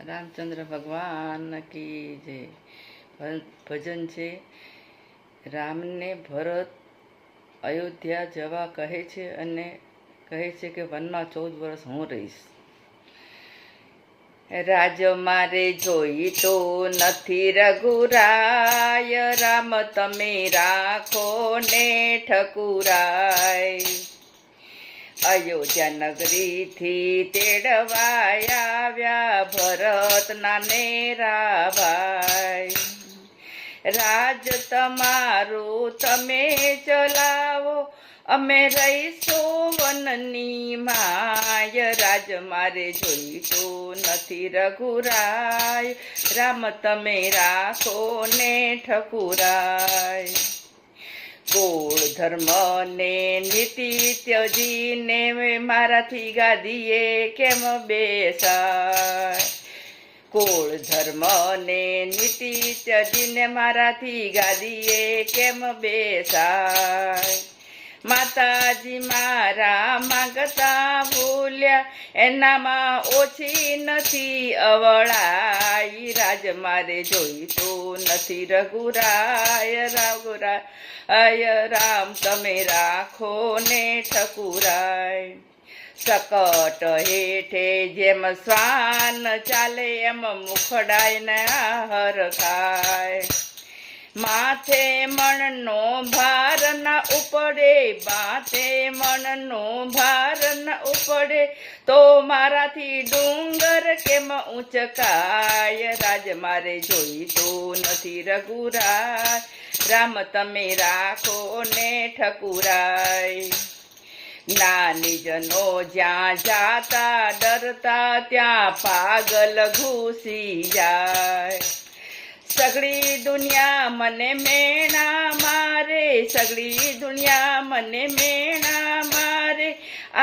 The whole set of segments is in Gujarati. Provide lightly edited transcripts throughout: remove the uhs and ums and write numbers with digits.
રામચંદ્ર ભગવાન કી જય. ભજન છે. રામને ભરત અયોધ્યા જવા કહે છે અને કહે છે કે વનમાં 14 વર્ષ હું રહીશ. રાજ મારે જોઈ તો નથી રઘુરાય, રામ તમે રાખો ને ઠકુરાય. અયોધ્યા નગરીથી તેડવાય આવ્યા ભરતના નેરા ભાઈ. રાજ તમારું તમે ચલાવો, અમે રહીશું વનની માય. રાજ મારે જોઈતું નથી રઘુરાય, રામ તમે રાખો ને ઠકુરાય. કુળ ધર્મ ને નીતિ ત્યજીને મારાથી ગાદીએ કેમ બેસાય. કુળ ધર્મ ને નીતિ ત્યજીને મારાથી ગાદીએ કેમ બેસાય. માતાજી મારા માંગતા ભૂલ્યા, એનામાં ઓછી નથી અવળાઈ. રાજ મારે જોઈતું નથી રઘુરાય, રામ તમે રાખો ને ઠકુરાય. સકટ હેઠે જેમ શ્વાન ચાલે એમ મુખડાય ને હરખાય. માથે મણનો ભાર ના ઉપડે, માથે મણનો ભાર ના ઉપડે, તો મારાથી ડુંગર કેમ ઊંચકાય. રાજ મારે જોઈતું નથી રઘુરાય, રામ તમે રાખો ને ઠકુરાય. નાની જનો જ્યાં જાતા ડરતા, ત્યાં પાગલ ઘૂસી જાય. સગળી દુનિયા મને મેણા મારે, સગળી દુનિયા મને મેણા મારે,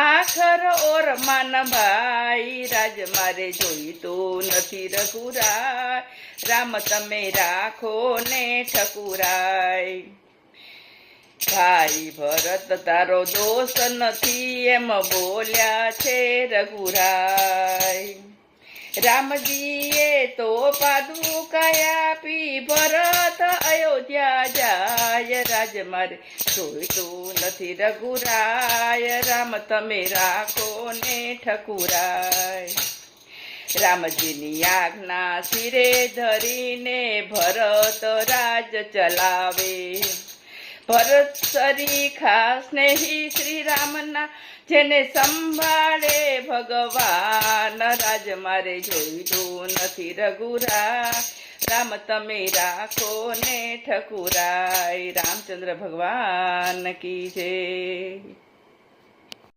આખર ઓર માન ભાઈ. રાજ મારે જોઈતું નથી રઘુરાય, રામ તમે રાખો ને ઠકુરાય. ભાઈ ભરત તારો દોષ નથી એમ બોલ્યા છે રઘુરાય. રામજીએ તો પાદુકા આપી, ભરત અયોધ્યા જાય. રાજ મારે જોઈતું નથી રઘુરાય, રામ તમે રાખો ને ઠકુરાય. રામજીની આજ્ઞા શિરે ધરીને ભરત રાજ ચલાવે. ભરત સરીખા સ્નેહી શ્રી રામના, જેને સંભાળે ભગવાન. રાજ મારે જોઈતું નથી રઘુરાય, રામ તમે રાખો ને ઠકુરાય. રામચંદ્ર ભગવાન કી જય.